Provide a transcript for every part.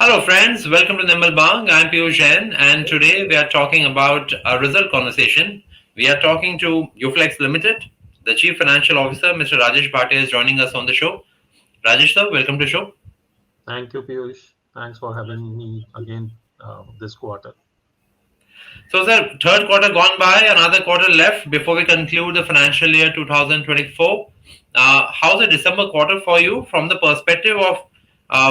Hello, friends. Welcome to Nirmal Bang. I'm Piyush Jain, and today we are talking about a result conversation. We are talking to Uflex Limited. The Chief Financial Officer, Mr. Rajesh Bhatia, is joining us on the show. Rajesh, sir, welcome to the show. Thank you, Piyush. Thanks for having me again this quarter. So, sir, third quarter gone by, another quarter left before we conclude the financial year 2024. How's the December quarter for you from the perspective of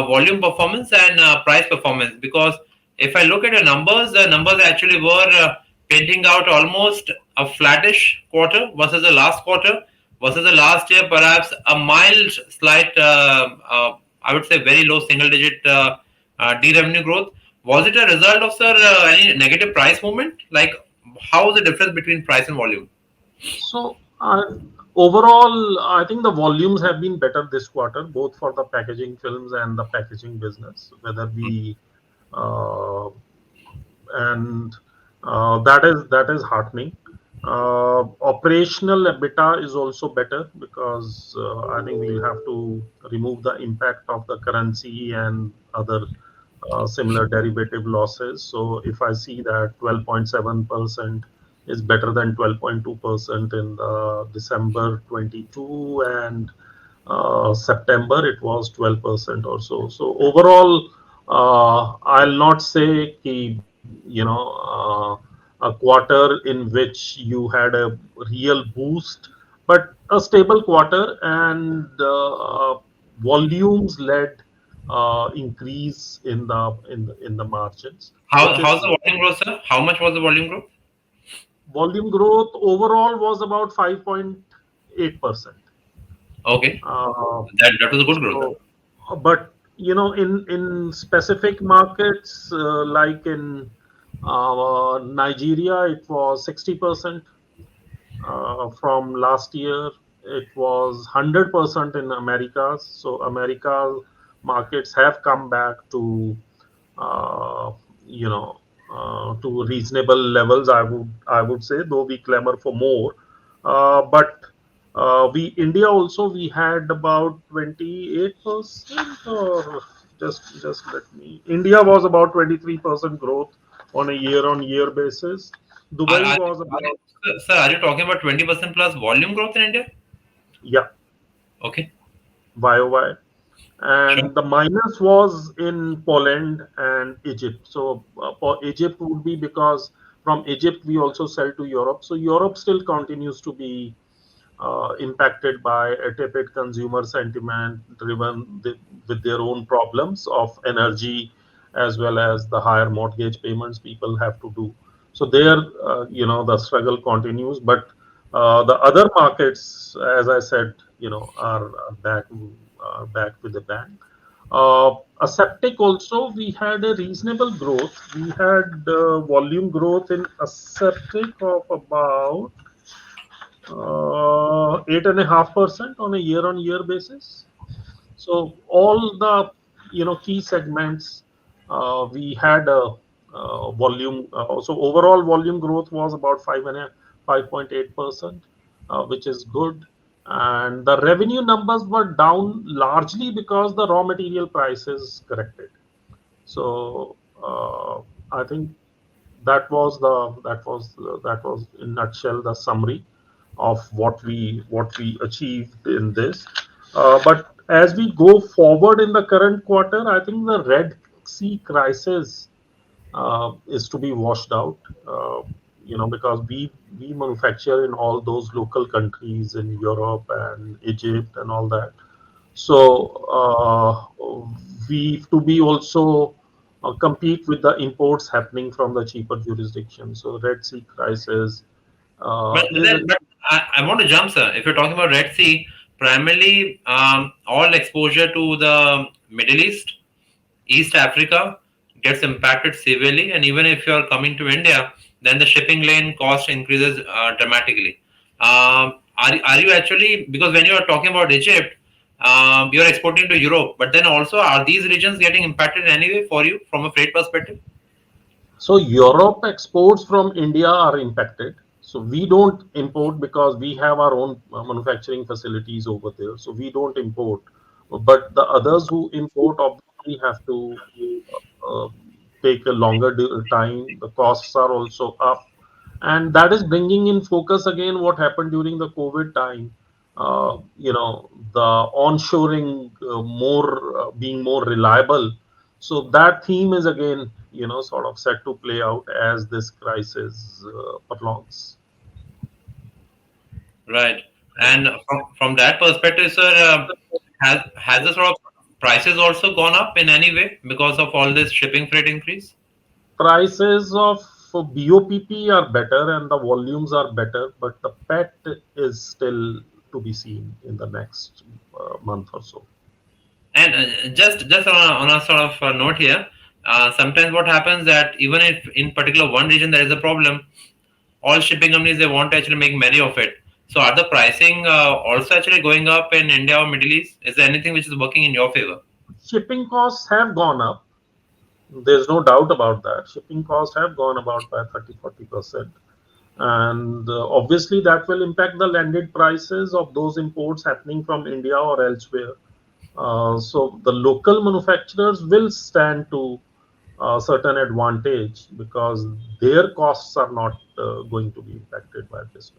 volume performance and price performance? Because if I look at the numbers actually were painting out almost a flattish quarter versus the last quarter versus the last year, perhaps a mild, slight, I would say very low single digit de-revenue growth. Was it a result of, sir, any negative price movement? Like, how is the difference between price and volume? So, overall, I think the volumes have been better this quarter, both for the packaging films and the packaging business, whether we uh, and that is heartening. Operational EBITDA is also better because I think we'll have to remove the impact of the currency and other similar derivative losses. So if I see that 12.7% is better than 12.2% in December 22, and September it was 12% or so. So overall, I'll not say a quarter in which you had a real boost, but a stable quarter, and volumes led increase in the margins, which How's is the volume growth, sir? How much was the volume growth? volume growth overall was about 5.8%. Okay, Uh, that was a good growth. so, but in specific markets like in Nigeria, it was 60%. From last year, it was 100% in Americas. So America markets have come back to uh, you know to reasonable levels. I would say, though we clamor for more, but we India also we had about 28%, or just let me. India was about 23% growth on a year-on-year basis. Are, Dubai are, was about, sir, are you talking about 20% plus volume growth in India? yeah, Okay, YOY. sure. And the minus was in Poland and Egypt. So for Egypt would be because from Egypt we also sell to Europe. So Europe still continues to be impacted by a tepid consumer sentiment, with their own problems of energy, as well as the higher mortgage payments people have to do. So there, the struggle continues. But the other markets, as I said, are back with a bang. Aseptic also, we had a reasonable growth. We had volume growth in aseptic of about 8.5% on a year-on-year basis. So all the key segments, we had a volume. So overall volume growth was about 5.8%, which is good. And the revenue numbers were down largely because the raw material prices corrected. So I think that was in nutshell the summary of what we achieved in this. But as we go forward in the current quarter, I think the Red Sea crisis is to be washed out. Because we manufacture in all those local countries in Europe and Egypt and all that. So we to be also compete with the imports happening from the cheaper jurisdictions. So Red Sea crisis But is a, then, but I want to jump, sir. If you're talking about Red Sea, primarily all exposure to the Middle East, East Africa gets impacted severely, and even if you are coming to India, then the shipping lane cost increases dramatically. Are you actually, because when you are talking about Egypt, you're exporting to Europe, but then also are these regions getting impacted in any way for you from a freight perspective? so Europe exports from India are impacted. So we don't import because we have our own manufacturing facilities over there. So we don't import. But the others who import, we have to uh, take a longer time. The costs are also up, and that is bringing in focus again what happened during the COVID time. The onshoring more being more reliable. So that theme is again, sort of set to play out as this crisis prolongs. Right. And from that perspective, sir, has the sort of prices also gone up in any way because of all this shipping freight increase? Prices of BOPP are better and the volumes are better, but the PET is still to be seen in the next month or so. And just on a sort of note here, sometimes what happens that even if in particular one region there is a problem, all shipping companies they want to actually make money of it. So are the pricing also actually going up in India or Middle East? Is there anything which is working in your favor? Shipping costs have gone up. There's no doubt about that. Shipping costs have gone about by 30-40%. And obviously, that will impact the landed prices of those imports happening from India or elsewhere. So the local manufacturers will stand to a certain advantage because their costs are not going to be impacted by this.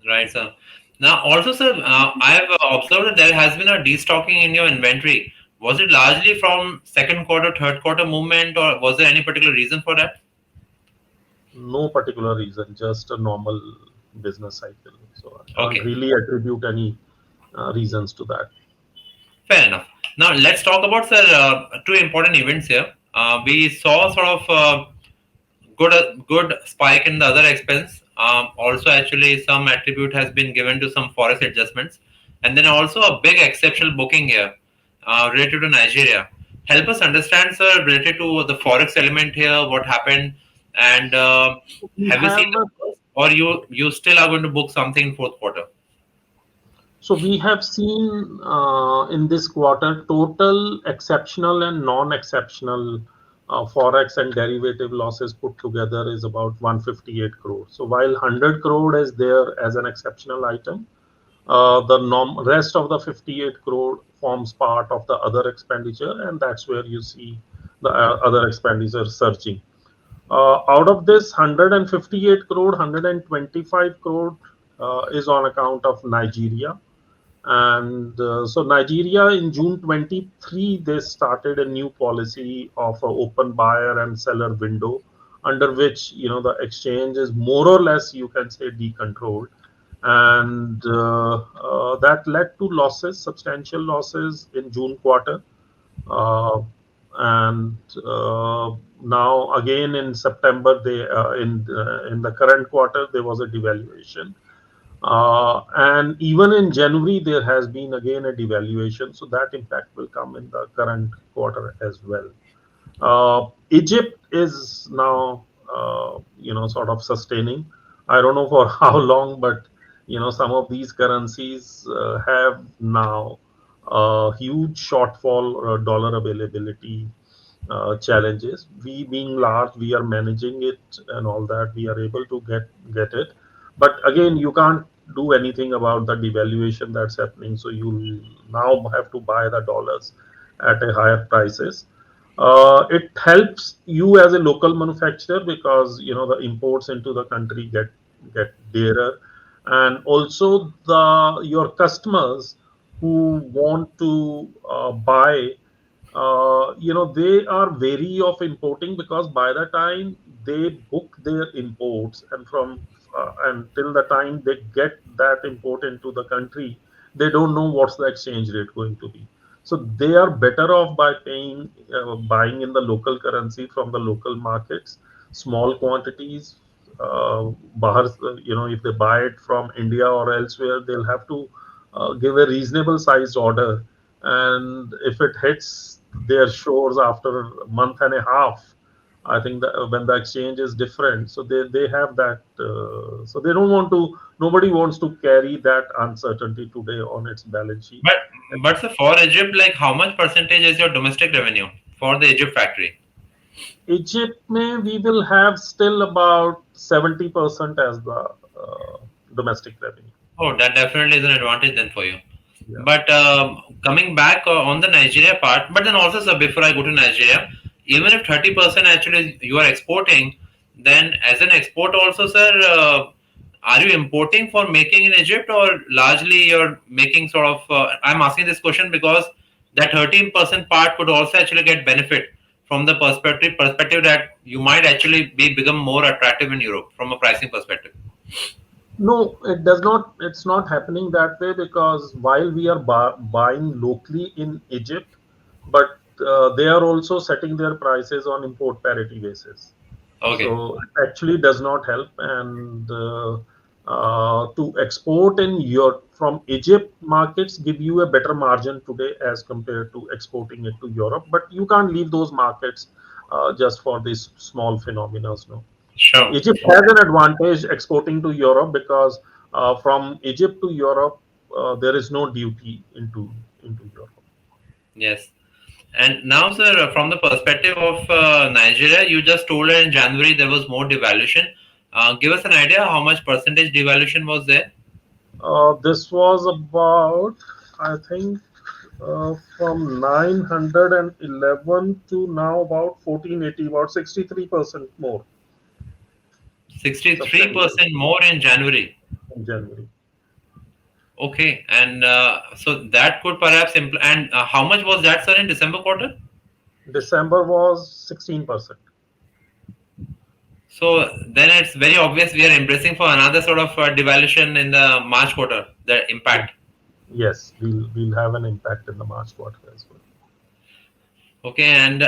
Right, sir. Now, also, sir, I have observed that there has been a destocking in your inventory. Was it largely from second quarter, third quarter movement, or was there any particular reason for that? No particular reason, just a normal business cycle. So I can't Okay, really attribute any reasons to that. fair enough. Now, let's talk about, sir, two important events here. We saw sort of good spike in the other expense. Also, actually, some attribute has been given to some forex adjustments, and then also a big exceptional booking here related to Nigeria. Help us understand, sir, related to the forex element here, what happened, and We have you seen have the numbers, or you still are going to book something in fourth quarter? we have seen in this quarter total exceptional and non-exceptional forex and derivative losses put together is about 158 crore. So while 100 crore is there as an exceptional item, the rest of the 58 crore forms part of the other expenditure, and that's where you see the other expenditure surging. Out of this 158 crore, 125 crore is on account of Nigeria. And so Nigeria in June 23, they started a new policy of an open buyer and seller window under which, the exchange is more or less, you can say, decontrolled. And that led to losses, substantial losses in June quarter. Uh, and now again in September, in the current quarter, there was a devaluation, and even in January, there has been again a devaluation. So that impact will come in the current quarter as well. Egypt is now, sort of sustaining. I don't know for how long, but some of these currencies have now a huge shortfall or dollar availability challenges. We being large, we are managing it and all that. We are able to get it, but again, you can't do anything about the devaluation that's happening. So you now have to buy the dollars at a higher prices. It helps you as a local manufacturer because the imports into the country get dearer, and also the your customers who want to buy, they are wary of importing because by the time they book their imports and from until the time they get that import into the country, they don't know what's the exchange rate going to be. So they are better off by buying in the local currency from the local markets, small quantities. If they buy it from India or elsewhere, they'll have to give a reasonable sized order, and if it hits their shores after a month and a half, I think that when the exchange is different, so they have that, so they don't want to, nobody wants to carry that uncertainty today on its balance sheet. But sir, for Egypt, like how much percentage is your domestic revenue for the Egypt factory? Egypt may we will have still about 70% as the domestic revenue. Oh, that definitely is an advantage then for you. Yeah. But coming back on the Nigeria part, but then also, sir, before I go to Nigeria, even if 30% actually you are exporting, then as an export also, sir, are you importing for making in Egypt, or largely you're making sort of? I'm asking this question because that 13% part could also actually get benefit from the perspective that you might actually be become more attractive in Europe from a pricing perspective. No, it does not. It's not happening that way because while we are buying locally in Egypt, but they are also setting their prices on import parity basis. Okay, So it actually does not help. And to export in your from Egypt markets give you a better margin today as compared to exporting it to Europe. But you can't leave those markets just for these small phenomena. No. sure. Egypt has an advantage exporting to Europe because from Egypt to Europe there is no duty into Europe. Yes. And now, sir, from the perspective of Nigeria, you just told that in January there was more devaluation. Give us an idea how much percentage devaluation was there? This was about, I think, from 911 to now about 1480, about 63% more, substantial 63% more in January. in January. Okay, and so that could perhaps and how much was that, sir, in December quarter? December was 16%. So then it's very obvious we are embracing for another sort of devaluation in the March quarter. The impact. Yes, we'll have an impact in the March quarter as well. Okay, and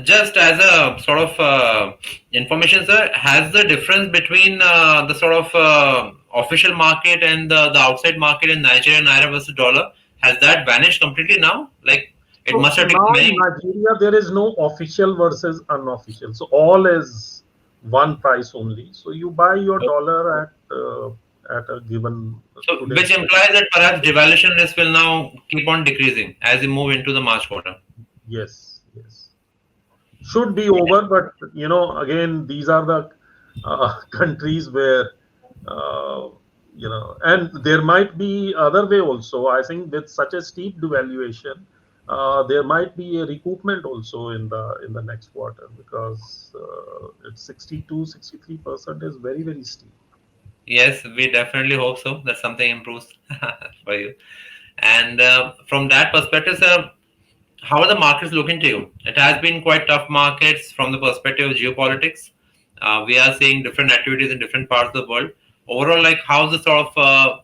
just as a sort of information, sir, has the difference between the sort of official market and the outside market in Nigeria naira versus dollar, has that vanished completely now? Like it So must have taken now in many. Nigeria, there is no official versus unofficial. So all is one price only. So you buy your dollar at a given So today's which price. implies that perhaps devaluation risk will now keep on decreasing as we move into the March quarter. Yes, yes. Should be over, but again, these are the countries where uh, and there might be other way also. I think with such a steep devaluation, there might be a recoupment also in the next quarter because it's 62, 63% is very very steep. Yes, we definitely hope so that something improves for you. And from that perspective, sir, how are the markets looking to you? It has been quite tough markets from the perspective of geopolitics. We are seeing different activities in different parts of the world. Overall, like how's the sort of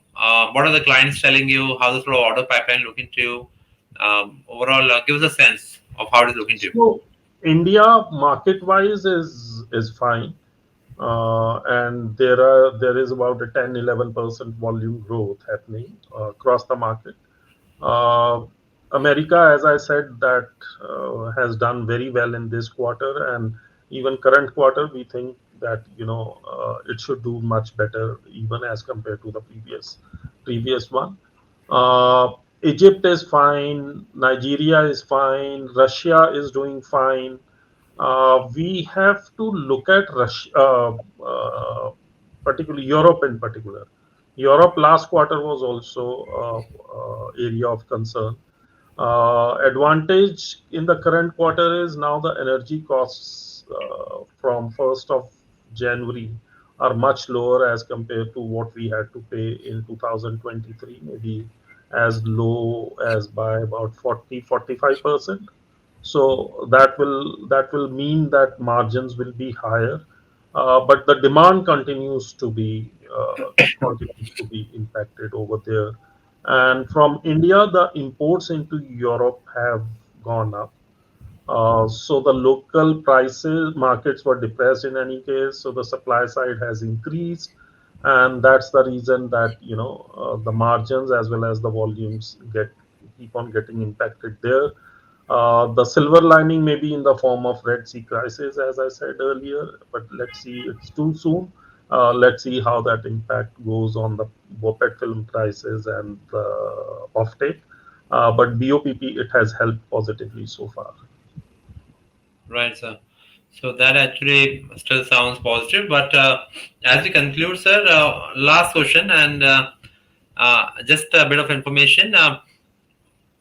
what are the clients telling you? How's the sort of order pipeline looking to you? Overall, give us a sense of how it is looking to you. So India market wise is fine. And there is about a 10-11% volume growth happening across the market. Uh, America, as I said, that has done very well in this quarter, and even current quarter, we think that it should do much better even as compared to the previous one. Uh, Egypt is fine, Nigeria is fine, Russia is doing fine. We have to look at Russia, particularly Europe in particular. Europe last quarter was also area of concern. Advantage in the current quarter is now the energy costs from 1st of January are much lower as compared to what we had to pay in 2023, maybe as low as by about 40-45%. So that will mean that margins will be higher, but the demand continues to be impacted over there. And from India, the imports into Europe have gone up. So the local prices markets were depressed in any case. So the supply side has increased, and that's the reason that the margins as well as the volumes keep on getting impacted there. The silver lining may be in the form of Red Sea crisis, as I said earlier, but let's see, it's too soon. Let's see how that impact goes on the BOPET film prices and the offtake. But BOPP, it has helped positively so far. Right, sir. So that actually still sounds positive. But as we conclude, sir, last question, and Just a bit of information.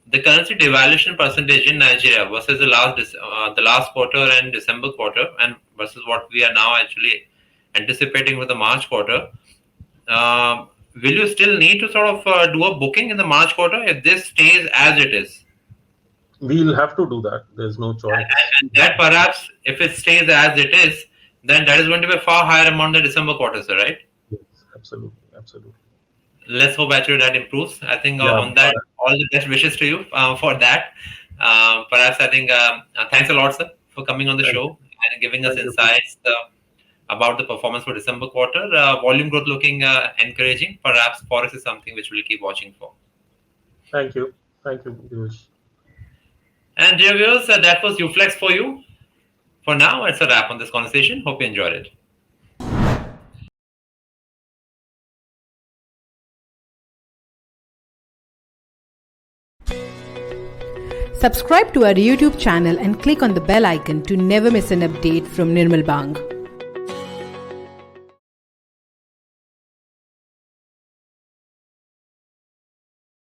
The currency devaluation percentage in Nigeria versus the last quarter and December quarter, and versus what we are now actually anticipating with the March quarter. Will you still need to sort of do a booking in the March quarter if this stays as it is? We'll have to do that. There's no choice. And that perhaps, if it stays as it is, then that is going to be a far higher amount than December quarter, sir, right? Yes, absolutely, absolutely. Let's hope actually that improves. I think Yeah, on that, all the best wishes to you for that. Perhaps I think thanks a lot, sir, for coming on the thank you. show and giving us Thank you. insights about the performance for December quarter. Volume growth looking encouraging. Perhaps Forex is something which we'll keep watching for. Thank you. Thank you, Girish. And dear viewers, that was Uflex for you. For now, it's a wrap on this conversation. Hope you enjoyed it. Subscribe to our YouTube channel and click on the bell icon to never miss an update from Nirmal Bang.